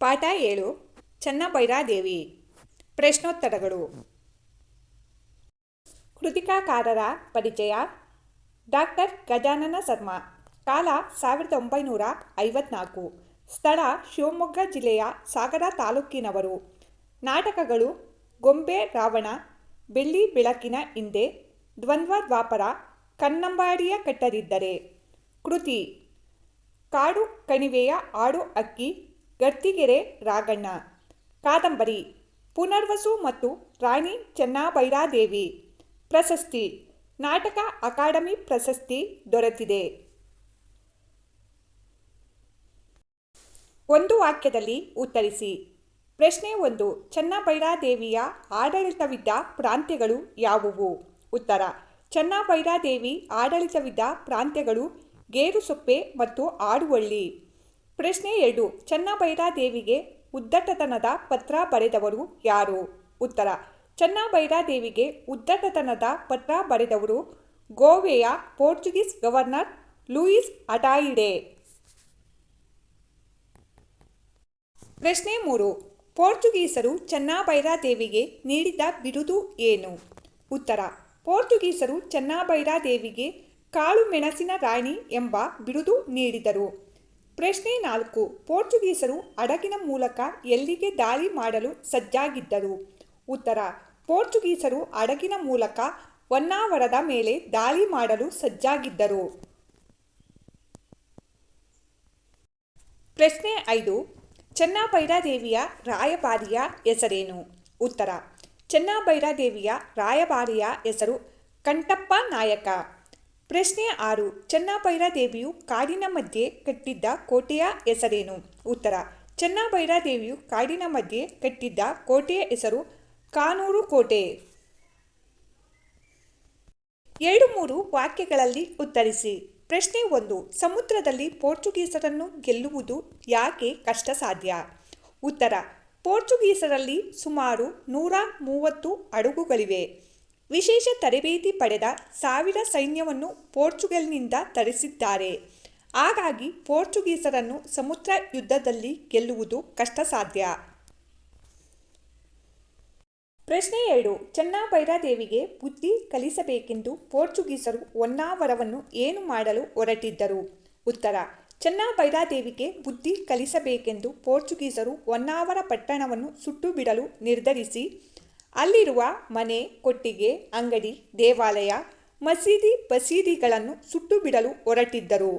ಪಾಠ 7 ಚನ್ನಭೈರಾದೇವಿ. ಪ್ರಶ್ನೋತ್ತರಗಳು. ಕೃತಿಕಾಕಾರರ ಪರಿಚಯ. ಡಾಕ್ಟರ್ ಗಜಾನನ ಶರ್ಮಾ. ಕಾಲ 1954. ಸ್ಥಳ ಶಿವಮೊಗ್ಗ ಜಿಲ್ಲೆಯ ಸಾಗರ ತಾಲೂಕಿನವರು. ನಾಟಕಗಳು: ಗೊಂಬೆ ರಾವಣ, ಬೆಳ್ಳಿ ಬೆಳಕಿನ ಹಿಂದೆ, ದ್ವಂದ್ವ ದ್ವಾಪರ, ಕನ್ನಂಬಾಡಿಯ ಕಟ್ಟದಿದ್ದರೆ. ಕೃತಿ: ಕಾಡು ಕಣಿವೆಯ ಹಾಡು ಹಕ್ಕಿ, ಗರ್ತಿಗೆರೆ ರಾಘಣ್ಣ. ಕಾದಂಬರಿ: ಪುನರ್ವಸು ಮತ್ತು ರಾಣಿ ಚನ್ನಭೈರಾದೇವಿ. ಪ್ರಶಸ್ತಿ: ನಾಟಕ ಅಕಾಡೆಮಿ ಪ್ರಶಸ್ತಿ ದೊರೆತಿದೆ. ಒಂದು ವಾಕ್ಯದಲ್ಲಿ ಉತ್ತರಿಸಿ. ಪ್ರಶ್ನೆ 1. ಚನ್ನಭೈರಾದೇವಿಯ ಆಡಳಿತವಿದ್ದ ಪ್ರಾಂತ್ಯಗಳು ಯಾವುವು? ಉತ್ತರ: ಚನ್ನಭೈರಾದೇವಿ ಆಡಳಿತವಿದ್ದ ಪ್ರಾಂತ್ಯಗಳು ಗೇರುಸೊಪ್ಪೆ ಮತ್ತು ಆಡುವಳ್ಳಿ. ಪ್ರಶ್ನೆ 2. ಚನ್ನಭೈರಾದೇವಿಗೆ ಉದ್ದಟತನದ ಪತ್ರ ಬರೆದವರು ಯಾರು? ಉತ್ತರ: ಚನ್ನಭೈರಾದೇವಿಗೆ ಉದ್ದಟತನದ ಪತ್ರ ಬರೆದವರು ಗೋವೆಯ ಪೋರ್ಚುಗೀಸ್ ಗವರ್ನರ್ ಲೂಯಿಸ್ ಅಟಾಯಿಡೆ. ಪ್ರಶ್ನೆ 3. ಪೋರ್ಚುಗೀಸರು ಚನ್ನಭೈರಾದೇವಿಗೆ ನೀಡಿದ ಬಿರುದು ಏನು? ಉತ್ತರ: ಪೋರ್ಚುಗೀಸರು ಚನ್ನಭೈರಾದೇವಿಗೆ ಕಾಳು ಮೆಣಸಿನ ರಾಣಿ ಎಂಬ ಬಿರುದು ನೀಡಿದರು. ಪ್ರಶ್ನೆ 4. ಪೋರ್ಚುಗೀಸರು ಹಡಗಿನ ಮೂಲಕ ಎಲ್ಲಿಗೆ ದಾಳಿ ಮಾಡಲು ಸಜ್ಜಾಗಿದ್ದರು? ಉತ್ತರ: ಪೋರ್ಚುಗೀಸರು ಹಡಗಿನ ಮೂಲಕ ಹೊನ್ನಾವರದ ಮೇಲೆ ದಾಳಿ ಮಾಡಲು ಸಜ್ಜಾಗಿದ್ದರು. ಪ್ರಶ್ನೆ 5. ಚನ್ನಭೈರಾದೇವಿಯ ರಾಯಭಾರಿಯ ಹೆಸರೇನು? ಉತ್ತರ: ಚನ್ನಭೈರಾದೇವಿಯ ರಾಯಭಾರಿಯ ಹೆಸರು ಕಂಠಪ್ಪ ನಾಯಕ. ಪ್ರಶ್ನೆ 6. ಚನ್ನಭೈರಾದೇವಿಯು ಕಾಡಿನ ಮಧ್ಯೆ ಕಟ್ಟಿದ್ದ ಕೋಟೆಯ ಹೆಸರೇನು? ಉತ್ತರ: ಚನ್ನಭೈರಾದೇವಿಯು ಕಾಡಿನ ಮಧ್ಯೆ ಕಟ್ಟಿದ್ದ ಕೋಟೆಯ ಹೆಸರು ಕಾನೂರು ಕೋಟೆ. 2-3 ವಾಕ್ಯಗಳಲ್ಲಿ ಉತ್ತರಿಸಿ. ಪ್ರಶ್ನೆ 1. ಸಮುದ್ರದಲ್ಲಿ ಪೋರ್ಚುಗೀಸರನ್ನು ಗೆಲ್ಲುವುದು ಯಾಕೆ ಕಷ್ಟ ಸಾಧ್ಯ? ಉತ್ತರ: ಪೋರ್ಚುಗೀಸರಲ್ಲಿ ಸುಮಾರು 130 ಹಡಗುಗಳಿವೆ. ವಿಶೇಷ ತರಬೇತಿ ಪಡೆದ 1000 ಸೈನ್ಯವನ್ನು ಪೋರ್ಚುಗಲ್ನಿಂದ ತರಿಸಿದ್ದಾರೆ. ಹಾಗಾಗಿ ಪೋರ್ಚುಗೀಸರನ್ನು ಸಮುದ್ರ ಯುದ್ಧದಲ್ಲಿ ಗೆಲ್ಲುವುದು ಕಷ್ಟ ಸಾಧ್ಯ. ಪ್ರಶ್ನೆ 2. ಚನ್ನಭೈರಾದೇವಿಗೆ ಬುದ್ಧಿ ಕಲಿಸಬೇಕೆಂದು ಪೋರ್ಚುಗೀಸರು ಹೊನ್ನಾವರವನ್ನು ಏನು ಮಾಡಲು ಹೊರಟಿದ್ದರು? ಉತ್ತರ: ಚನ್ನಭೈರಾದೇವಿಗೆ ಬುದ್ಧಿ ಕಲಿಸಬೇಕೆಂದು ಪೋರ್ಚುಗೀಸರು ಹೊನ್ನಾವರ ಪಟ್ಟಣವನ್ನು ಸುಟ್ಟು ಬಿಡಲು ನಿರ್ಧರಿಸಿ ಅಲ್ಲಿರುವ ಮನೆ, ಕೊಟ್ಟಿಗೆ, ಅಂಗಡಿ, ದೇವಾಲಯ, ಮಸೀದಿ, ಬಸೀದಿಗಳನ್ನು ಸುಟ್ಟು ಬಿಡಲು ಹೊರಟಿದ್ದರು.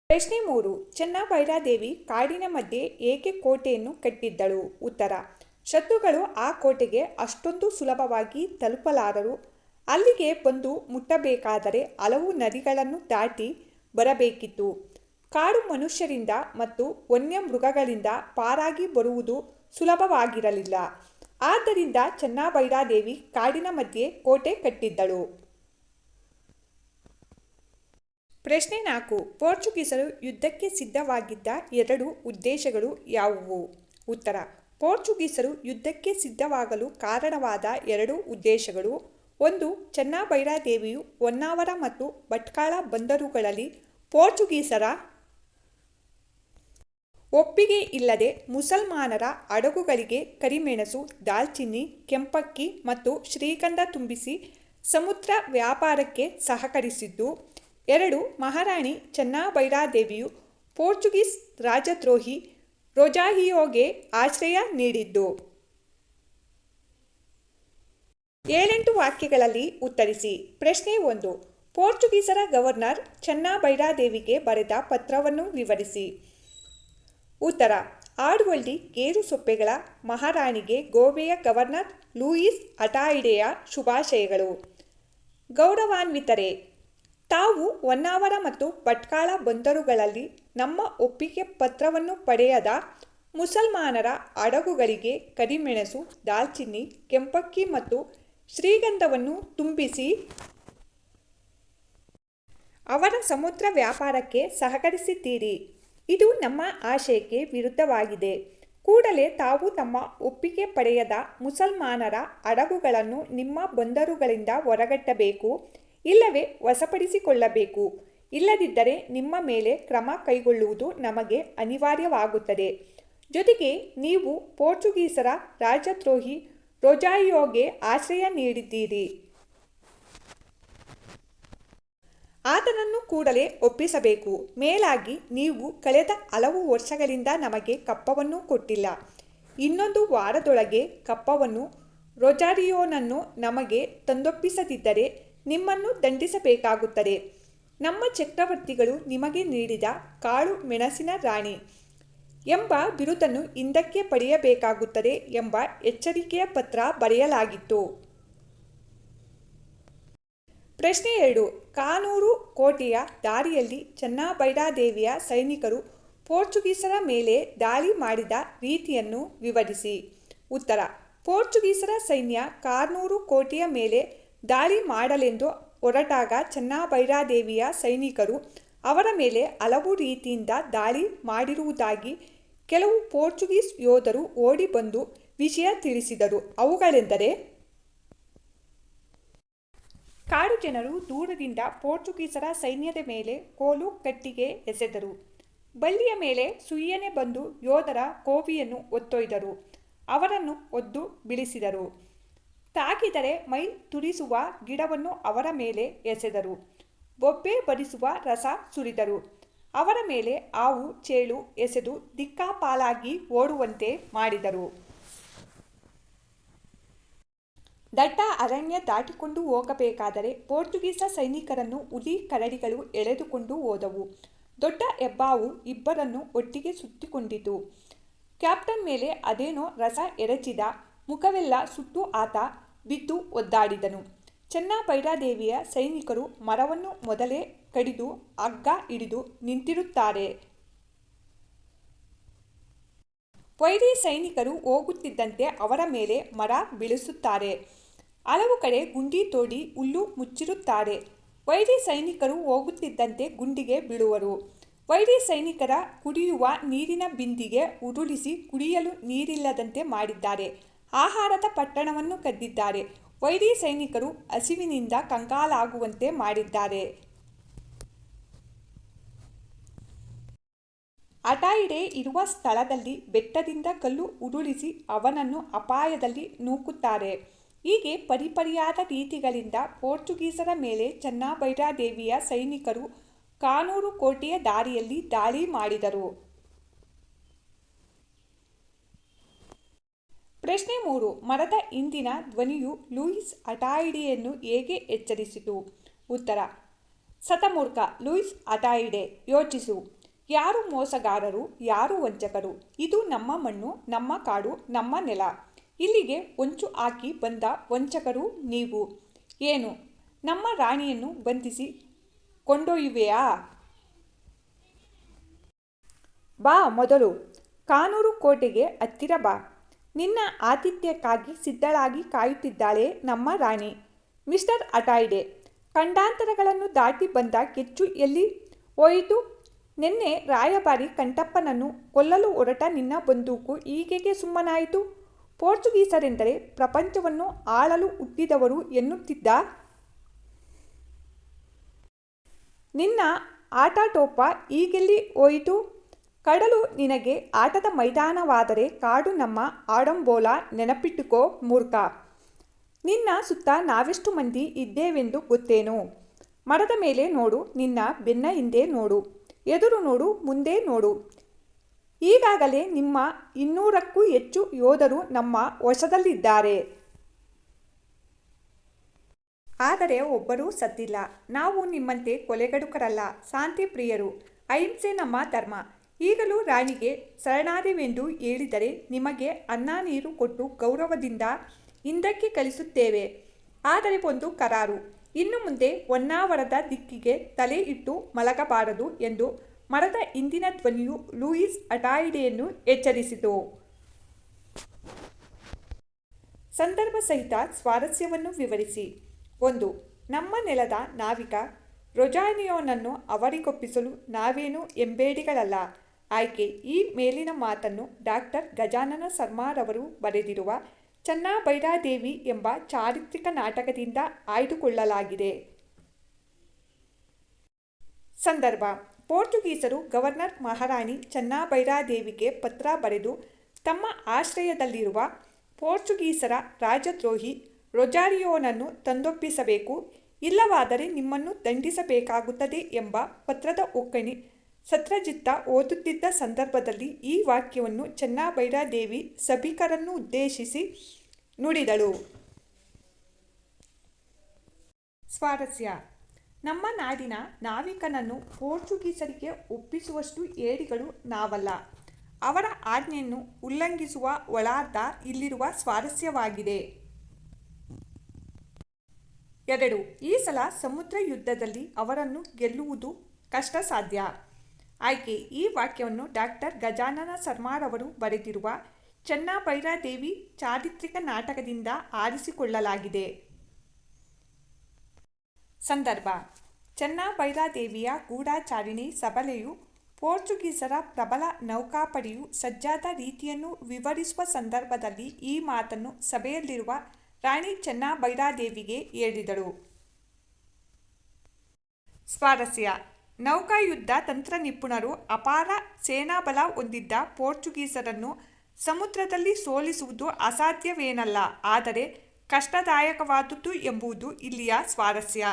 ಪ್ರಶ್ನೆ 3. ಚನ್ನಭೈರಾದೇವಿ ಕಾಡಿನ ಮಧ್ಯೆ ಏಕೆ ಕೋಟೆಯನ್ನು ಕಟ್ಟಿದ್ದಳು? ಉತ್ತರ: ಶತ್ರುಗಳು ಆ ಕೋಟೆಗೆ ಅಷ್ಟೊಂದು ಸುಲಭವಾಗಿ ತಲುಪಲಾರರು. ಅಲ್ಲಿಗೆ ಬಂದು ಮುಟ್ಟಬೇಕಾದರೆ ಹಲವು ನದಿಗಳನ್ನು ದಾಟಿ ಬರಬೇಕಿತ್ತು. ಕಾಡು ಮನುಷ್ಯರಿಂದ ಮತ್ತು ವನ್ಯ ಮೃಗಗಳಿಂದ ಪಾರಾಗಿ ಬರುವುದು ಸುಲಭವಾಗಿರಲಿಲ್ಲ. ಆದ್ದರಿಂದ ಚನ್ನಭೈರಾದೇವಿ ಕಾಡಿನ ಮಧ್ಯೆ ಕೋಟೆ ಕಟ್ಟಿದ್ದಳು. ಪ್ರಶ್ನೆ 4. ಪೋರ್ಚುಗೀಸರು ಯುದ್ಧಕ್ಕೆ ಸಿದ್ಧವಾಗಿದ್ದ 2 ಉದ್ದೇಶಗಳು ಯಾವುವು? ಉತ್ತರ: ಪೋರ್ಚುಗೀಸರು ಯುದ್ಧಕ್ಕೆ ಸಿದ್ಧವಾಗಲು ಕಾರಣವಾದ 2 ಉದ್ದೇಶಗಳು: 1. ಚನ್ನಭೈರಾದೇವಿಯು ಹೊನ್ನಾವರ ಮತ್ತು ಭಟ್ಕಳ ಬಂದರುಗಳಲ್ಲಿ ಪೋರ್ಚುಗೀಸರ ಒಪ್ಪಿಗೆ ಇಲ್ಲದೆ ಮುಸಲ್ಮಾನರ ಹಡಗುಗಳಿಗೆ ಕರಿಮೆಣಸು, ದಾಲ್ಚಿನ್ನಿ, ಕೆಂಪಕ್ಕಿ ಮತ್ತು ಶ್ರೀಗಂಧ ತುಂಬಿಸಿ ಸಮುದ್ರ ವ್ಯಾಪಾರಕ್ಕೆ ಸಹಕರಿಸಿದ್ದು. 2. ಮಹಾರಾಣಿ ಚನ್ನಭೈರಾದೇವಿಯು ಪೋರ್ಚುಗೀಸ್ ರಾಜದ್ರೋಹಿ ರೊಜಾಹಿಯೋಗೆ ಆಶ್ರಯ ನೀಡಿದ್ದು. 7-8 ವಾಕ್ಯಗಳಲ್ಲಿ ಉತ್ತರಿಸಿ. ಪ್ರಶ್ನೆ 1. ಪೋರ್ಚುಗೀಸರ ಗವರ್ನರ್ ಚನ್ನಭೈರಾದೇವಿಗೆ ಬರೆದ ಪತ್ರವನ್ನು ವಿವರಿಸಿ. ಉತ್ತರ: ಆಡುವಳ್ಳಿ ಗೇರುಸೊಪ್ಪೆಗಳ ಮಹಾರಾಣಿಗೆ ಗೋವೆಯ ಗವರ್ನರ್ ಲೂಯಿಸ್ ಅಟಾಯಿಡೆಯ ಶುಭಾಶಯಗಳು. ಗೌರವಾನ್ವಿತರೇ, ತಾವು ಹೊನ್ನಾವರ ಮತ್ತು ಭಟ್ಕಳ ಬಂದರುಗಳಲ್ಲಿ ನಮ್ಮ ಒಪ್ಪಿಗೆ ಪತ್ರವನ್ನು ಪಡೆಯದ ಮುಸಲ್ಮಾನರ ಹಡಗುಗಳಿಗೆ ಕರಿಮೆಣಸು, ದಾಲ್ಚಿನ್ನಿ, ಕೆಂಪಕ್ಕಿ ಮತ್ತು ಶ್ರೀಗಂಧವನ್ನು ತುಂಬಿಸಿ ಅವರ ಸಮುದ್ರ ವ್ಯಾಪಾರಕ್ಕೆ ಸಹಕರಿಸಿದ್ದೀರಿ. ಇದು ನಮ್ಮ ಆಶಯಕ್ಕೆ ವಿರುದ್ಧವಾಗಿದೆ. ಕೂಡಲೇ ತಾವು ತಮ್ಮ ಒಪ್ಪಿಗೆ ಪಡೆಯದ ಮುಸಲ್ಮಾನರ ಹಡಗುಗಳನ್ನು ನಿಮ್ಮ ಬಂದರುಗಳಿಂದ ಹೊರಗಟ್ಟಬೇಕು, ಇಲ್ಲವೇ ವಶಪಡಿಸಿಕೊಳ್ಳಬೇಕು. ಇಲ್ಲದಿದ್ದರೆ ನಿಮ್ಮ ಮೇಲೆ ಕ್ರಮ ಕೈಗೊಳ್ಳುವುದು ನಮಗೆ ಅನಿವಾರ್ಯವಾಗುತ್ತದೆ. ಜೊತೆಗೆ ನೀವು ಪೋರ್ಚುಗೀಸರ ರಾಜದ್ರೋಹಿ ರೊಜಾರಿಯೋಗೆ ಆಶ್ರಯ ನೀಡಿದ್ದೀರಿ. ಆತನನ್ನು ಕೂಡಲೇ ಒಪ್ಪಿಸಬೇಕು. ಮೇಲಾಗಿ ನೀವು ಕಳೆದ ಹಲವು ವರ್ಷಗಳಿಂದ ನಮಗೆ ಕಪ್ಪವನ್ನು ಕೊಟ್ಟಿಲ್ಲ. ಇನ್ನೊಂದು ವಾರದೊಳಗೆ ಕಪ್ಪವನ್ನು ರೊಜಾರಿಯೋನನ್ನು ನಮಗೆ ತಂದೊಪ್ಪಿಸದಿದ್ದರೆ ನಿಮ್ಮನ್ನು ದಂಡಿಸಬೇಕಾಗುತ್ತದೆ. ನಮ್ಮ ಚಕ್ರವರ್ತಿಗಳು ನಿಮಗೆ ನೀಡಿದ ಕಾಳು ಮೆಣಸಿನ ರಾಣಿ ಎಂಬ ಬಿರುದನ್ನು ಹಿಂದಕ್ಕೆ ಪಡೆಯಬೇಕಾಗುತ್ತದೆ ಎಂಬ ಎಚ್ಚರಿಕೆಯ ಪತ್ರ ಬರೆಯಲಾಗಿತ್ತು. ಪ್ರಶ್ನೆ 2. ಕಾನೂರು ಕೋಟೆಯ ದಾರಿಯಲ್ಲಿ ಚೆನ್ನಭೈರಾದೇವಿಯ ಸೈನಿಕರು ಪೋರ್ಚುಗೀಸರ ಮೇಲೆ ದಾಳಿ ಮಾಡಿದ ರೀತಿಯನ್ನು ವಿವರಿಸಿ. ಉತ್ತರ. ಪೋರ್ಚುಗೀಸರ ಸೈನ್ಯ ಕಾನೂರು ಕೋಟೆಯ ಮೇಲೆ ದಾಳಿ ಮಾಡಲೆಂದು ಹೊರಟಾಗ ಚೆನ್ನಭೈರಾದೇವಿಯ ಸೈನಿಕರು ಅವರ ಮೇಲೆ ಹಲವು ರೀತಿಯಿಂದ ದಾಳಿ ಮಾಡಿರುವುದಾಗಿ ಕೆಲವು ಪೋರ್ಚುಗೀಸ್ ಯೋಧರು ಓಡಿ ಬಂದು ವಿಷಯ ತಿಳಿಸಿದರು. ಅವುಗಳೆಂದರೆ: ಕಾಡು ಜನರು ದೂರದಿಂದ ಪೋರ್ಚುಗೀಸರ ಸೈನ್ಯದ ಮೇಲೆ ಕೋಲು ಕಟ್ಟಿಗೆ ಎಸೆದರು. ಬಳ್ಳಿಯ ಮೇಲೆ ಸುಯ್ಯನೆ ಬಂದು ಯೋಧರ ಕೋವಿಯನ್ನು ಹೊತ್ತೊಯ್ದರು. ಅವರನ್ನು ಒದ್ದು ಬೀಳಿಸಿದರು. ತಾಕಿದರೆ ಮೈ ತುರಿಸುವ ಗಿಡವನ್ನು ಅವರ ಮೇಲೆ ಎಸೆದರು. ಬೊಬ್ಬೆ ಬರಿಸುವ ರಸ ಸುರಿದರು. ಅವರ ಮೇಲೆ ಹಾವು ಚೇಳು ಎಸೆದು ದಿಕ್ಕಾಪಾಲಾಗಿ ಓಡುವಂತೆ ಮಾಡಿದರು. ದಟ್ಟ ಅರಣ್ಯ ದಾಟಿಕೊಂಡು ಹೋಗಬೇಕಾದರೆ ಪೋರ್ಚುಗೀಸ ಸೈನಿಕರನ್ನು ಹುಲಿ ಕರಡಿಗಳು ಎಳೆದುಕೊಂಡು ಹೋದವು. ದೊಡ್ಡ ಹೆಬ್ಬಾವು ಇಬ್ಬರನ್ನು ಒಟ್ಟಿಗೆ ಸುತ್ತಿಕೊಂಡಿತು. ಕ್ಯಾಪ್ಟನ್ ಮೇಲೆ ಅದೇನೋ ರಸ ಎರಚಿದ. ಮುಖವೆಲ್ಲ ಸುಟ್ಟು ಆತ ಬಿದ್ದು ಒದ್ದಾಡಿದನು. ಚೆನ್ನಭೈರಾದೇವಿಯ ಸೈನಿಕರು ಮರವನ್ನು ಮೊದಲೇ ಕಡಿದು ಹಗ್ಗ ಹಿಡಿದು ನಿಂತಿರುತ್ತಾರೆ. ವೈರಿ ಸೈನಿಕರು ಹೋಗುತ್ತಿದ್ದಂತೆ ಅವರ ಮೇಲೆ ಮರ ಬೀಳಿಸುತ್ತಾರೆ. ಹಲವು ಕಡೆ ಗುಂಡಿ ತೋಡಿ ಹುಲ್ಲು ಮುಚ್ಚಿರುತ್ತಾರೆ. ವೈರಿ ಸೈನಿಕರು ಹೋಗುತ್ತಿದ್ದಂತೆ ಗುಂಡಿಗೆ ಬೀಳುವರು. ವೈರಿ ಸೈನಿಕರ ಕುಡಿಯುವ ನೀರಿನ ಬಿಂದಿಗೆ ಉರುಳಿಸಿ ಕುಡಿಯಲು ನೀರಿಲ್ಲದಂತೆ ಮಾಡಿದ್ದಾರೆ. ಆಹಾರದ ಪಟ್ಟಣವನ್ನು ಕದ್ದಿದ್ದಾರೆ. ವೈರಿ ಸೈನಿಕರು ಹಸಿವಿನಿಂದ ಕಂಗಾಲಾಗುವಂತೆ ಮಾಡಿದ್ದಾರೆ. ಅಟಾಯಿಡೆ ಇರುವ ಸ್ಥಳದಲ್ಲಿ ಬೆಟ್ಟದಿಂದ ಕಲ್ಲು ಉರುಳಿಸಿ ಅವನನ್ನು ಅಪಾಯದಲ್ಲಿ ನೂಕುತ್ತಾರೆ. ಹೀಗೆ ಪರಿಪರಿಯಾದ ರೀತಿಗಳಿಂದ ಪೋರ್ಚುಗೀಸರ ಮೇಲೆ ಚೆನ್ನಭೈರಾದೇವಿಯ ಸೈನಿಕರು ಕಾನೂರು ಕೋಟೆಯ ದಾರಿಯಲ್ಲಿ ದಾಳಿ ಮಾಡಿದರು. ಪ್ರಶ್ನೆ 3. ಮರದ ಹಿಂದಿನ ಧ್ವನಿಯು ಲೂಯಿಸ್ ಅಟಾಯಿಡೆಯನ್ನು ಹೇಗೆ ಎಚ್ಚರಿಸಿತು? ಉತ್ತರ. ಶತಮೂರ್ಖ ಲೂಯಿಸ್ ಅಟಾಯಿಡೆ, ಯೋಚಿಸು. ಯಾರು ಮೋಸಗಾರರು, ಯಾರು ವಂಚಕರು? ಇದು ನಮ್ಮ ಮಣ್ಣು, ನಮ್ಮ ಕಾಡು, ನಮ್ಮ ನೆಲ. ಇಲ್ಲಿಗೆ ಹೊಂಚು ಹಾಕಿ ಬಂದ ವಂಚಕರು ನೀವು. ಏನು, ನಮ್ಮ ರಾಣಿಯನ್ನು ಬಂಧಿಸಿ ಕೊಂಡೊಯ್ಯುವೆಯಾ? ಬಾ, ಮೊದಲು ಕಾನೂರು ಕೋಟೆಗೆ ಹತ್ತಿರ ಬಾ. ನಿನ್ನ ಆತಿಥ್ಯಕ್ಕಾಗಿ ಸಿದ್ಧಳಾಗಿ ಕಾಯುತ್ತಿದ್ದಾಳೆ ನಮ್ಮ ರಾಣಿ. ಮಿಸ್ಟರ್ ಅಟಾಯಿಡೆ, ಖಂಡಾಂತರಗಳನ್ನು ದಾಟಿ ಬಂದ ಕೆಚ್ಚು ಎಲ್ಲಿ ಹೋಯಿತು? ನಿನ್ನೆ ರಾಯಭಾರಿ ಕಂಟಪ್ಪನನ್ನು ಕೊಲ್ಲಲು ಹೊರಟ ನಿನ್ನ ಬಂದೂಕು ಈಗೇಕೆ ಸುಮ್ಮನಾಯಿತು? ಪೋರ್ಚುಗೀಸರೆಂದರೆ ಪ್ರಪಂಚವನ್ನು ಆಳಲು ಹುಟ್ಟಿದವರು ಎನ್ನುತ್ತಿದ್ದ ನಿನ್ನ ಆಟಾಟೋಪ ಈಗೆಲ್ಲಿ ಹೋಯಿತು? ಕಡಲು ನಿನಗೆ ಆಟದ ಮೈದಾನವಾದರೆ ಕಾಡು ನಮ್ಮ ಆಡಂಬೋಲ. ನೆನಪಿಟ್ಟುಕೋ ಮೂರ್ಖ. ನಿನ್ನ ಸುತ್ತ ನಾವೆಷ್ಟು ಮಂದಿ ಇದ್ದೇವೆಂದು ಗೊತ್ತೇನು? ಮರದ ಮೇಲೆ ನೋಡು, ನಿನ್ನ ಬೆನ್ನ ಹಿಂದೆ ನೋಡು, ಎದುರು ನೋಡು, ಮುಂದೆ ನೋಡು. ಈಗಾಗಲೇ ನಿಮ್ಮ 200ಕ್ಕೂ ಹೆಚ್ಚು ಯೋಧರು ನಮ್ಮ ವಶದಲ್ಲಿದ್ದಾರೆ. ಆದರೆ ಒಬ್ಬರೂ ಸತ್ತಿಲ್ಲ. ನಾವು ನಿಮ್ಮಂತೆ ಕೊಲೆಗಡುಕರಲ್ಲ, ಶಾಂತಿ ಪ್ರಿಯರು. ಅಹಿಂಸೆ ನಮ್ಮ ಧರ್ಮ. ಈಗಲೂ ರಾಣಿಗೆ ಶರಣಾದೆವೆಂದು ಹೇಳಿದರೆ ನಿಮಗೆ ಅನ್ನ ನೀರು ಕೊಟ್ಟು ಗೌರವದಿಂದ ಹಿಂದಕ್ಕೆ ಕಳಿಸುತ್ತೇವೆ. ಆದರೆ ಒಂದು ಕರಾರು, ಇನ್ನು ಮುಂದೆ ಹೊನ್ನಾವರದ ದಿಕ್ಕಿಗೆ ತಲೆ ಇಟ್ಟು ಮಲಗಬಾರದು ಎಂದು ಮರದ ಹಿಂದಿನ ಧ್ವನಿಯು ಲೂಯಿಸ್ ಅಟಾಯಿಡೆಯನ್ನು ಎಚ್ಚರಿಸಿತು. ಸಂದರ್ಭ ಸಹಿತ ಸ್ವಾರಸ್ಯವನ್ನು ವಿವರಿಸಿ. 1. ನಮ್ಮ ನೆಲದ ನಾವಿಕ ರೊಜಾರಿಯೋನನ್ನು ಅವರಿಗೊಪ್ಪಿಸಲು ನಾವೇನು ಎಂಬೇಡಿಗಳಲ್ಲ. ಆಯ್ಕೆ: ಈ ಮೇಲಿನ ಮಾತನ್ನು ಡಾಕ್ಟರ್ ಗಜಾನನ ಶರ್ಮಾರವರು ಬರೆದಿರುವ ಚೆನ್ನಭೈರಾದೇವಿ ಎಂಬ ಚಾರಿತ್ರಿಕ ನಾಟಕದಿಂದ ಆಯ್ದುಕೊಳ್ಳಲಾಗಿದೆ. ಸಂದರ್ಭ: ಪೋರ್ಚುಗೀಸರು ಗವರ್ನರ್ ಮಹಾರಾಣಿ ಚೆನ್ನಬೈರಾದೇವಿಗೆ ಪತ್ರ ಬರೆದು ತಮ್ಮ ಆಶ್ರಯದಲ್ಲಿರುವ ಪೋರ್ಚುಗೀಸರ ರಾಜದ್ರೋಹಿ ರೊಜಾರಿಯೋನನ್ನು ತಂದೊಪ್ಪಿಸಬೇಕು, ಇಲ್ಲವಾದರೆ ನಿಮ್ಮನ್ನು ದಂಡಿಸಬೇಕಾಗುತ್ತದೆ ಎಂಬ ಪತ್ರದ ಒಕ್ಕಣೆ ಸತ್ರಜಿತ್ತ ಓದುತ್ತಿದ್ದ ಸಂದರ್ಭದಲ್ಲಿ ಈ ವಾಕ್ಯವನ್ನು ಚೆನ್ನಬೈರಾದೇವಿ ಸಭಿಕರನ್ನು ಉದ್ದೇಶಿಸಿ ನುಡಿದಳು. ಸ್ವಾರಸ್ಯ: ನಮ್ಮ ನಾಡಿನ ನಾವಿಕನನ್ನು ಪೋರ್ಚುಗೀಸರಿಗೆ ಒಪ್ಪಿಸುವಷ್ಟು ಏಡಿಗಳು ನಾವಲ್ಲ. ಅವರ ಆಜ್ಞೆಯನ್ನು ಉಲ್ಲಂಘಿಸುವ ಒಳಾರ್ಥ ಇಲ್ಲಿರುವ ಸ್ವಾರಸ್ಯವಾಗಿದೆ. 2. ಈ ಸಲ ಸಮುದ್ರ ಯುದ್ಧದಲ್ಲಿ ಅವರನ್ನು ಗೆಲ್ಲುವುದು ಕಷ್ಟಸಾಧ್ಯ. ಆಯ್ಕೆ: ಈ ವಾಕ್ಯವನ್ನು ಡಾಕ್ಟರ್ ಗಜಾನನ ಶರ್ಮಾರವರು ಬರೆದಿರುವ ಚೆನ್ನಬೈರಾದೇವಿ ಚಾರಿತ್ರಿಕ ನಾಟಕದಿಂದ ಆರಿಸಿಕೊಳ್ಳಲಾಗಿದೆ. ಸಂದರ್ಭ: ಚೆನ್ನಬೈರಾದೇವಿಯ ಗೂಢಚಾರಿಣಿ ಸಬಲೆಯು ಪೋರ್ಚುಗೀಸರ ಪ್ರಬಲ ನೌಕಾಪಡೆಯು ಸಜ್ಜಾದ ರೀತಿಯನ್ನು ವಿವರಿಸುವ ಸಂದರ್ಭದಲ್ಲಿ ಈ ಮಾತನ್ನು ಸಭೆಯಲ್ಲಿರುವ ರಾಣಿ ಚೆನ್ನಬೈರಾದೇವಿಗೆ ಹೇಳಿದಳು. ಸ್ವಾರಸ್ಯ: ನೌಕಾಯುದ್ಧ ತಂತ್ರ ನಿಪುಣರು ಅಪಾರ ಸೇನಾಬಲ ಹೊಂದಿದ್ದ ಪೋರ್ಚುಗೀಸರನ್ನು ಸಮುದ್ರದಲ್ಲಿ ಸೋಲಿಸುವುದು ಅಸಾಧ್ಯವೇನಲ್ಲ, ಆದರೆ ಕಷ್ಟದಾಯಕವಾದುದು ಎಂಬುದು ಇಲ್ಲಿಯ ಸ್ವಾರಸ್ಯ.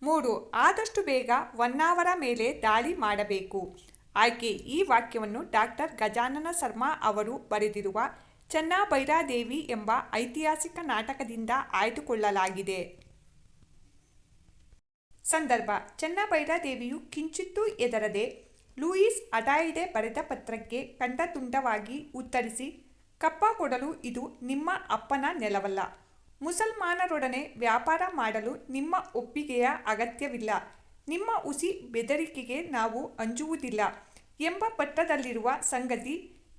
3. ಆದಷ್ಟು ಬೇಗ ಹೊನ್ನಾವರ ಮೇಲೆ ದಾಳಿ ಮಾಡಬೇಕು. ಆಯ್ಕೆ: ಈ ವಾಕ್ಯವನ್ನು ಡಾಕ್ಟರ್ ಗಜಾನನ ಶರ್ಮಾ ಅವರು ಬರೆದಿರುವ ಚೆನ್ನಬೈರಾದೇವಿ ಎಂಬ ಐತಿಹಾಸಿಕ ನಾಟಕದಿಂದ ಆಯ್ದುಕೊಳ್ಳಲಾಗಿದೆ. ಸಂದರ್ಭ: ಚೆನ್ನಬೈರಾದೇವಿಯು ಕಿಂಚಿತ್ತೂ ಹೆದರದೆ ಲೂಯಿಸ್ ಅಟಾಯಿಡೆ ಬರೆದ ಪತ್ರಕ್ಕೆ ಖಂಡತುಂಡವಾಗಿ ಉತ್ತರಿಸಿ, ಕಪ್ಪ ಕೊಡಲು ಇದು ನಿಮ್ಮ ಅಪ್ಪನ ನೆಲವಲ್ಲ, ಮುಸಲ್ಮಾನರೊಡನೆ ವ್ಯಾಪಾರ ಮಾಡಲು ನಿಮ್ಮ ಒಪ್ಪಿಗೆಯ ಅಗತ್ಯವಿಲ್ಲ, ನಿಮ್ಮ ಹುಸಿ ಬೆದರಿಕೆಗೆ ನಾವು ಅಂಜುವುದಿಲ್ಲ ಎಂಬ ಪತ್ರದಲ್ಲಿರುವ ಸಂಗತಿ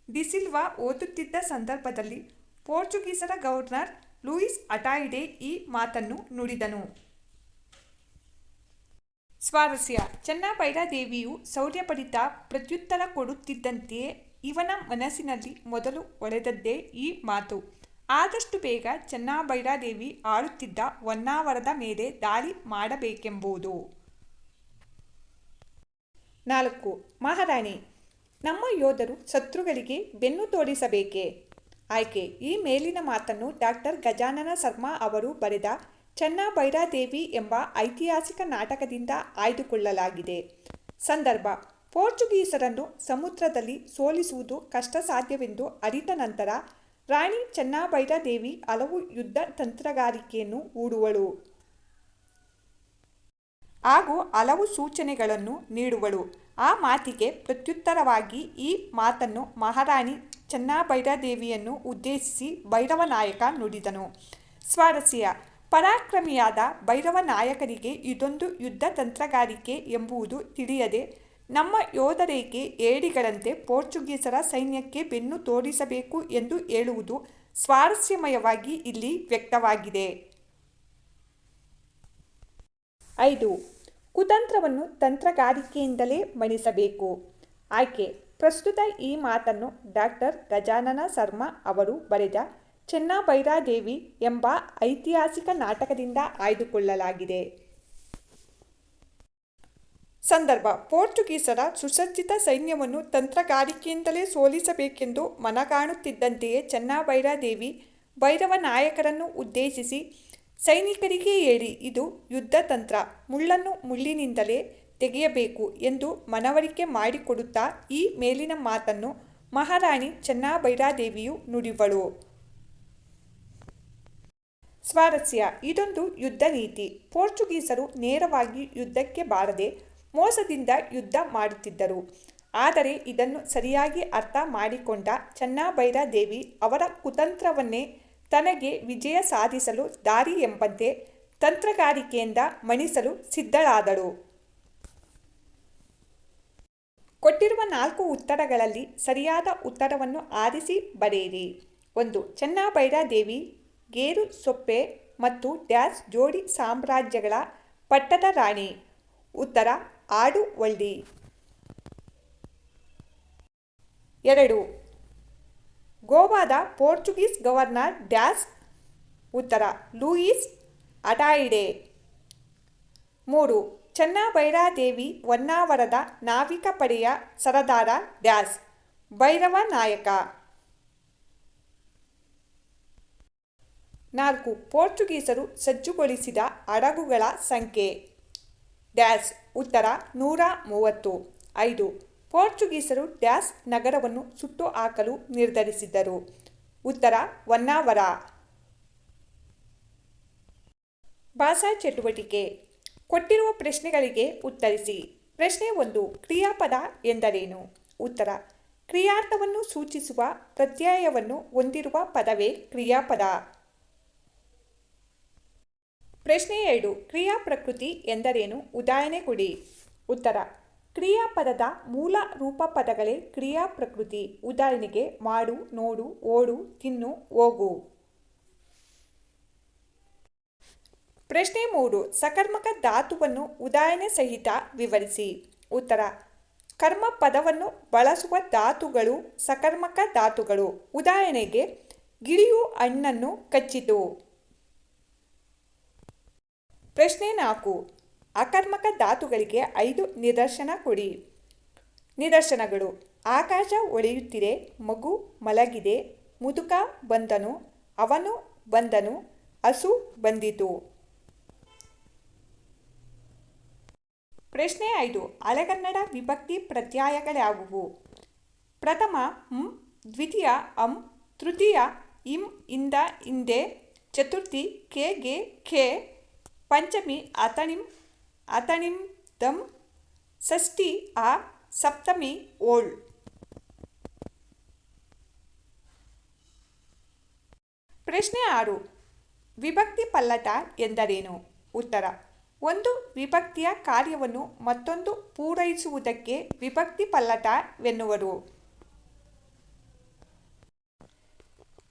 ಡಿಸಿಲ್ವಾ ಓದುತ್ತಿದ್ದ ಸಂದರ್ಭದಲ್ಲಿ ಪೋರ್ಚುಗೀಸರ ಗವರ್ನರ್ ಲೂಯಿಸ್ ಅಟಾಯಿಡೆ ಈ ಮಾತನ್ನು ನುಡಿದನು. ಸ್ವಾರಸ್ಯ: ಚೆನ್ನಬೈರಾದೇವಿಯು ಶೌರ್ಯಭರಿತ ಪ್ರತ್ಯುತ್ತರ ಕೊಡುತ್ತಿದ್ದಂತೆಯೇ ಇವನ ಮನಸ್ಸಿನಲ್ಲಿ ಮೊದಲು ಹೊಳೆದದ್ದೇ ಈ ಮಾತು. ಆದಷ್ಟು ಬೇಗ ಚೆನ್ನಬೈರಾದೇವಿ ಆಳುತ್ತಿದ್ದ ಹೊನ್ನಾವರದ ಮೇಲೆ ದಾಳಿ ಮಾಡಬೇಕೆಂಬುದು. 4. ಮಹಾರಾಣಿ: ನಮ್ಮ ಯೋಧರು ಶತ್ರುಗಳಿಗೆ ಬೆನ್ನು ತೋರಿಸಬೇಕೇ? ಆಯ್ಕೆ: ಈ ಮೇಲಿನ ಮಾತನ್ನು ಡಾಕ್ಟರ್ ಗಜಾನನ ಶರ್ಮಾ ಅವರು ಬರೆದ ಚೆನ್ನಬೈರಾದೇವಿ ಎಂಬ ಐತಿಹಾಸಿಕ ನಾಟಕದಿಂದ ಆಯ್ದುಕೊಳ್ಳಲಾಗಿದೆ. ಸಂದರ್ಭ: ಪೋರ್ಚುಗೀಸರನ್ನು ಸಮುದ್ರದಲ್ಲಿ ಸೋಲಿಸುವುದು ಕಷ್ಟಸಾಧ್ಯವೆಂದು ಅರಿತ ನಂತರ ರಾಣಿ ಚೆನ್ನಬೈರಾದೇವಿ ಹಲವು ಯುದ್ಧ ತಂತ್ರಗಾರಿಕೆಯನ್ನು ಹೂಡುವಳು ಹಾಗೂ ಹಲವು ಸೂಚನೆಗಳನ್ನು ನೀಡುವಳು. ಆ ಮಾತಿಗೆ ಪ್ರತ್ಯುತ್ತರವಾಗಿ ಈ ಮಾತನ್ನು ಮಹಾರಾಣಿ ಚೆನ್ನಬೈರಾದೇವಿಯನ್ನು ಉದ್ದೇಶಿಸಿ ಭೈರವನಾಯಕ ನುಡಿದನು. ಸ್ವಾರಸ್ಯ: ಪರಾಕ್ರಮಿಯಾದ ಭೈರವನಾಯಕನಿಗೆ ಇದೊಂದು ಯುದ್ಧ ತಂತ್ರಗಾರಿಕೆ ಎಂಬುದು ತಿಳಿಯದೆ ನಮ್ಮ ಯೋಧರೇಕೆ ಏಡಿಗಳಂತೆ ಪೋರ್ಚುಗೀಸರ ಸೈನ್ಯಕ್ಕೆ ಬೆನ್ನು ತೋರಿಸಬೇಕು ಎಂದು ಹೇಳುವುದು ಸ್ವಾರಸ್ಯಮಯವಾಗಿ ಇಲ್ಲಿ ವ್ಯಕ್ತವಾಗಿದೆ. 5. ಕುತಂತ್ರವನ್ನು ತಂತ್ರಗಾರಿಕೆಯಿಂದಲೇ ಮಣಿಸಬೇಕು. ಆಯ್ಕೆ: ಪ್ರಸ್ತುತ ಈ ಮಾತನ್ನು ಡಾಕ್ಟರ್ ಗಜಾನನ ಶರ್ಮಾ ಅವರು ಬರೆದ ಚೆನ್ನಬೈರಾದೇವಿ ಎಂಬ ಐತಿಹಾಸಿಕ ನಾಟಕದಿಂದ ಆಯ್ದುಕೊಳ್ಳಲಾಗಿದೆ. ಸಂದರ್ಭ: ಪೋರ್ಚುಗೀಸರ ಸುಸಜ್ಜಿತ ಸೈನ್ಯವನ್ನು ತಂತ್ರಗಾರಿಕೆಯಿಂದಲೇ ಸೋಲಿಸಬೇಕೆಂದು ಮನಗಾಣುತ್ತಿದ್ದಂತೆಯೇ ಚೆನ್ನಬೈರಾದೇವಿ ಭೈರವನಾಯಕರನ್ನು ಉದ್ದೇಶಿಸಿ, ಸೈನಿಕರಿಗೆ ಹೇಳಿ, ಇದು ಯುದ್ಧತಂತ್ರ, ಮುಳ್ಳನ್ನು ಮುಳ್ಳಿನಿಂದಲೇ ತೆಗೆಯಬೇಕು ಎಂದು ಮನವರಿಕೆ ಮಾಡಿಕೊಡುತ್ತಾ ಈ ಮೇಲಿನ ಮಾತನ್ನು ಮಹಾರಾಣಿ ಚೆನ್ನಬೈರಾದೇವಿಯು ನುಡಿವಳು. ಸ್ವಾರಸ್ಯ: ಇದೊಂದು ಯುದ್ಧ ನೀತಿ. ಪೋರ್ಚುಗೀಸರು ನೇರವಾಗಿ ಯುದ್ಧಕ್ಕೆ ಬಾರದೆ ಮೋಸದಿಂದ ಯುದ್ಧ ಮಾಡುತ್ತಿದ್ದರು. ಆದರೆ ಇದನ್ನು ಸರಿಯಾಗಿ ಅರ್ಥ ಮಾಡಿಕೊಂಡ ಚೆನ್ನಬೈರಾದೇವಿ ಅವರ ಕುತಂತ್ರವನ್ನೇ ತನಗೆ ವಿಜಯ ಸಾಧಿಸಲು ದಾರಿ ಎಂಬಂತೆ ತಂತ್ರಗಾರಿಕೆಯಿಂದ ಮಣಿಸಲು ಸಿದ್ಧಳಾದಳು. ಕೊಟ್ಟಿರುವ 4 ಉತ್ತರಗಳಲ್ಲಿ ಸರಿಯಾದ ಉತ್ತರವನ್ನು ಆರಿಸಿ ಬರೆಯಿರಿ. 1. ಚೆನ್ನಬೈರಾದೇವಿ ಗೇರು ಸೊಪ್ಪೆ ಮತ್ತು ಡ್ಯಾಶ್ ಜೋಡಿ ಸಾಮ್ರಾಜ್ಯಗಳ ಪಟ್ಟದ ರಾಣಿ. ಉತ್ತರ: ಆಡುವಳ್ಳಿ. 2. ಗೋವಾದ ಪೋರ್ಚುಗೀಸ್ ಗವರ್ನರ್ ಡ್ಯಾಶ್. ಉತ್ತರ: ಲೂಯಿಸ್ ಅಟಾಯಿಡೆ. 3. ಚೆನ್ನಭೈರಾದೇವಿ ಹೊನ್ನಾವರದ ನಾವಿಕ ಪಡೆಯ ಸರದಾರ ಡ್ಯಾಸ್ ಭೈರವ ನಾಯಕ. 4. ಪೋರ್ಚುಗೀಸರು ಸಜ್ಜುಗೊಳಿಸಿದ ಹಡಗುಗಳ ಸಂಖ್ಯೆ ಡ್ಯಾಸ್ ಉತ್ತರ 130. 5. ಪೋರ್ಚುಗೀಸರು ಡ್ಯಾಸ್ ನಗರವನ್ನು ಸುಟ್ಟು ಹಾಕಲು ನಿರ್ಧರಿಸಿದರು. ಉತ್ತರ ಹೊನ್ನಾವರ. ಭಾಷಾ ಚಟುವಟಿಕೆ. ಕೊಟ್ಟಿರುವ ಪ್ರಶ್ನೆಗಳಿಗೆ ಉತ್ತರಿಸಿ. ಪ್ರಶ್ನೆ 1. ಕ್ರಿಯಾಪದ ಎಂದರೇನು? ಉತ್ತರ ಕ್ರಿಯಾರ್ಥವನ್ನು ಸೂಚಿಸುವ ಪ್ರತ್ಯಯವನ್ನು ಹೊಂದಿರುವ ಪದವೇ ಕ್ರಿಯಾಪದ. ಪ್ರಶ್ನೆ 2. ಕ್ರಿಯಾ ಪ್ರಕೃತಿ ಎಂದರೇನು? ಉದಾಹರಣೆ ಕೊಡಿ. ಉತ್ತರ ಕ್ರಿಯಾಪದದ ಮೂಲ ರೂಪಪದಗಳೇ ಕ್ರಿಯಾ ಪ್ರಕೃತಿ. ಉದಾಹರಣೆಗೆ ಮಾಡು, ನೋಡು, ಓಡು, ತಿನ್ನು, ಹೋಗು. ಪ್ರಶ್ನೆ 3. ಸಕರ್ಮಕ ಧಾತುವನ್ನು ಉದಾಹರಣೆ ಸಹಿತ ವಿವರಿಸಿ. ಉತ್ತರ ಕರ್ಮ ಪದವನ್ನು ಬಳಸುವ ಧಾತುಗಳು ಸಕರ್ಮಕ ಧಾತುಗಳು. ಉದಾಹರಣೆಗೆ ಗಿಳಿಯು ಹಣ್ಣನ್ನು ಕಚ್ಚಿತು. ಪ್ರಶ್ನೆ 4. ಅಕರ್ಮಕ ಧಾತುಗಳಿಗೆ 5 ನಿದರ್ಶನ ಕೊಡಿ. ನಿದರ್ಶನಗಳು: ಆಕಾಶ ಹೊಳೆಯುತ್ತಿದೆ, ಮಗು ಮಲಗಿದೆ, ಮುದುಕ ಬಂದನು, ಅವನು ಬಂದನು, ಹಸು ಬಂದಿತು. ಪ್ರಶ್ನೆ 5. ಹಳೆಗನ್ನಡ ವಿಭಕ್ತಿ ಪ್ರತ್ಯಯಗಳ್ಯಾವುವು? ಪ್ರಥಮ ಂ, ದ್ವಿತೀಯ ಅಂ, ತೃತೀಯ ಇಂ ಇಂದ ಹಿಂದೆ, ಚತುರ್ಥಿ ಕೆ, ಖೆ, ಪಂಚಮಿ ಅತಣಿಂ, ಅತಣಿಂ ದಂ, ಷಷ್ಠಿ ಆ, ಸಪ್ತಮಿ ಓಳ್. ಪ್ರಶ್ನೆ 6. ವಿಭಕ್ತಿ ಪಲ್ಲಟ ಎಂದರೇನು? ಉತ್ತರ ಒಂದು ವಿಭಕ್ತಿಯ ಕಾರ್ಯವನ್ನು ಮತ್ತೊಂದು ಪೂರೈಸುವುದಕ್ಕೆ ವಿಭಕ್ತಿ ಪಲ್ಲಟವೆನ್ನುವರು.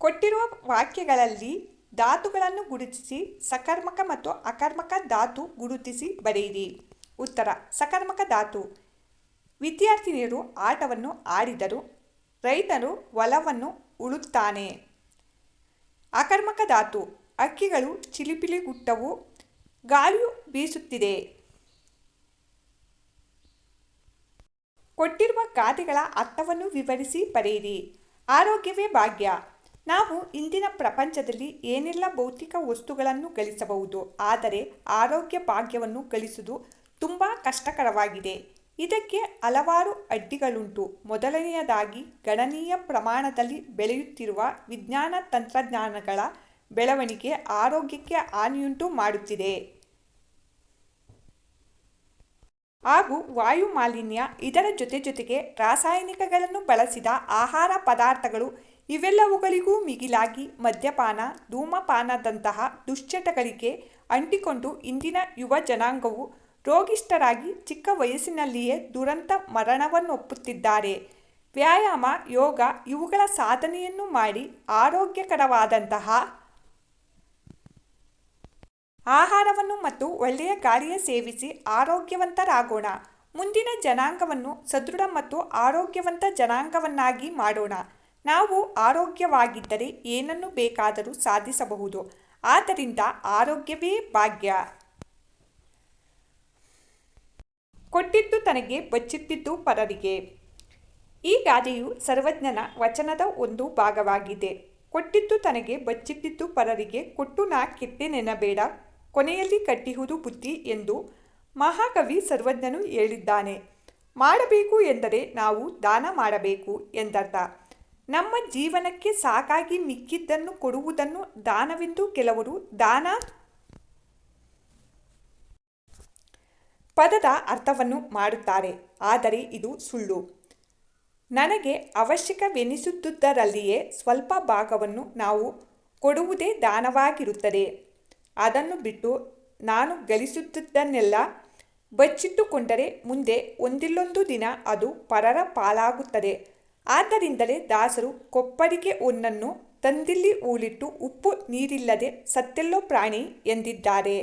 ಕೊಟ್ಟಿರುವ ವಾಕ್ಯಗಳಲ್ಲಿ ಧಾತುಗಳನ್ನು ಗುರುತಿಸಿ ಸಕರ್ಮಕ ಮತ್ತು ಅಕರ್ಮಕ ಧಾತು ಗುರುತಿಸಿ ಬರೆಯಿರಿ. ಉತ್ತರ ಸಕರ್ಮಕ ಧಾತು: ವಿದ್ಯಾರ್ಥಿನಿಯರು ಆಟವನ್ನು ಆಡಿದರು, ರೈತನು ಹೊಲವನ್ನು ಉಳುತ್ತಾನೆ. ಅಕರ್ಮಕ ಧಾತು: ಹಕ್ಕಿಗಳು ಚಿಲಿಪಿಲಿಗುಟ್ಟವು, ಗಾಳಿಯು ಬೀಸುತ್ತಿದೆ. ಕೊಟ್ಟಿರುವ ಗಾದೆಗಳ ಅರ್ಥವನ್ನು ವಿವರಿಸಿ ಬರೆಯಿರಿ. ಆರೋಗ್ಯವೇ ಭಾಗ್ಯ. ನಾವು ಇಂದಿನ ಪ್ರಪಂಚದಲ್ಲಿ ಏನೆಲ್ಲ ಭೌತಿಕ ವಸ್ತುಗಳನ್ನು ಗಳಿಸಬಹುದು, ಆದರೆ ಆರೋಗ್ಯ ಭಾಗ್ಯವನ್ನು ಗಳಿಸುವುದು ತುಂಬ ಕಷ್ಟಕರವಾಗಿದೆ. ಇದಕ್ಕೆ ಹಲವಾರು ಅಡ್ಡಿಗಳುಂಟು. ಮೊದಲನೆಯದಾಗಿ ಗಣನೀಯ ಪ್ರಮಾಣದಲ್ಲಿ ಬೆಳೆಯುತ್ತಿರುವ ವಿಜ್ಞಾನ ತಂತ್ರಜ್ಞಾನಗಳ ಬೆಳವಣಿಗೆ ಆರೋಗ್ಯಕ್ಕೆ ಹಾನಿಯುಂಟು ಮಾಡುತ್ತಿದೆ. ಹಾಗೂ ವಾಯು ಮಾಲಿನ್ಯ, ಇದರ ಜೊತೆಗೆ ರಾಸಾಯನಿಕಗಳನ್ನು ಬಳಸಿದ ಆಹಾರ ಪದಾರ್ಥಗಳು, ಇವೆಲ್ಲವುಗಳಿಗೂ ಮಿಗಿಲಾಗಿ ಮದ್ಯಪಾನ, ಧೂಮಪಾನದಂತಹ ದುಶ್ಚಟಗಳಿಗೆ ಅಂಟಿಕೊಂಡು ಇಂದಿನ ಯುವ ಜನಾಂಗವು ರೋಗಿಷ್ಠರಾಗಿ ಚಿಕ್ಕ ವಯಸ್ಸಿನಲ್ಲಿಯೇ ದುರಂತ ಮರಣವನ್ನಪ್ಪುತ್ತಿದ್ದಾರೆ. ವ್ಯಾಯಾಮ, ಯೋಗ ಇವುಗಳ ಸಾಧನೆಯನ್ನು ಮಾಡಿ ಆರೋಗ್ಯಕರವಾದಂತಹ ಆಹಾರವನ್ನು ಮತ್ತು ಒಳ್ಳೆಯ ಗಾಳಿಯ ಸೇವಿಸಿ ಆರೋಗ್ಯವಂತರಾಗೋಣ. ಮುಂದಿನ ಜನಾಂಗವನ್ನು ಸದೃಢ ಮತ್ತು ಆರೋಗ್ಯವಂತ ಜನಾಂಗವನ್ನಾಗಿ ಮಾಡೋಣ. ನಾವು ಆರೋಗ್ಯವಾಗಿದ್ದರೆ ಏನನ್ನು ಬೇಕಾದರೂ ಸಾಧಿಸಬಹುದು. ಆದ್ದರಿಂದ ಆರೋಗ್ಯವೇ ಭಾಗ್ಯ. ಕೊಟ್ಟಿದ್ದು ತನಗೆ, ಬಚ್ಚಿಟ್ಟಿದ್ದು ಪರರಿಗೆ. ಈ ಗಾದೆಯು ಸರ್ವಜ್ಞನ ವಚನದ ಒಂದು ಭಾಗವಾಗಿದೆ. ಕೊಟ್ಟಿದ್ದು ತನಗೆ, ಬಚ್ಚಿಟ್ಟಿದ್ದು ಪರರಿಗೆ, ಕೊಟ್ಟು ನಾ ಕೆಟ್ಟೆನೆನಬೇಡ, ಕೊನೆಯಲ್ಲಿ ಕಟ್ಟಿಹುದು ಬುದ್ಧಿ ಎಂದು ಮಹಾಕವಿ ಸರ್ವಜ್ಞನು ಹೇಳಿದ್ದಾನೆ. ಮಾಡಬೇಕು ಎಂದರೆ ನಾವು ದಾನ ಮಾಡಬೇಕು ಎಂದರ್ಥ. ನಮ್ಮ ಜೀವನಕ್ಕೆ ಸಾಕಾಗಿ ಮಿಕ್ಕಿದ್ದನ್ನು ಕೊಡುವುದನ್ನು ದಾನವೆಂದು ಕೆಲವರು ದಾನ ಪದದ ಅರ್ಥವನ್ನು ಮಾಡುತ್ತಾರೆ. ಆದರೆ ಇದು ಸುಳ್ಳು. ನನಗೆ ಅವಶ್ಯಕವೆನಿಸುವುದರಲ್ಲಿಯೇ ಸ್ವಲ್ಪ ಭಾಗವನ್ನು ನಾವು ಕೊಡುವುದೇ ದಾನವಾಗಿರುತ್ತದೆ. ಅದನ್ನು ಬಿಟ್ಟು ನಾನು ಗಳಿಸುತ್ತಿದ್ದನ್ನೆಲ್ಲ ಬಚ್ಚಿಟ್ಟುಕೊಂಡರೆ ಮುಂದೆ ಒಂದಿಲ್ಲೊಂದು ದಿನ ಅದು ಪರರ ಪಾಲಾಗುತ್ತದೆ. ಆದ್ದರಿಂದಲೇ ದಾಸರು ಕೊಪ್ಪರಿಗೆ ಹೊನ್ನನ್ನು ತಂದಿಲ್ಲಿ ಹೂಳಿಟ್ಟು ಉಪ್ಪು ನೀರಿಲ್ಲದೆ ಸತ್ತೆಲ್ಲೋ ಪ್ರಾಣಿ ಎಂದಿದ್ದಾರೆ.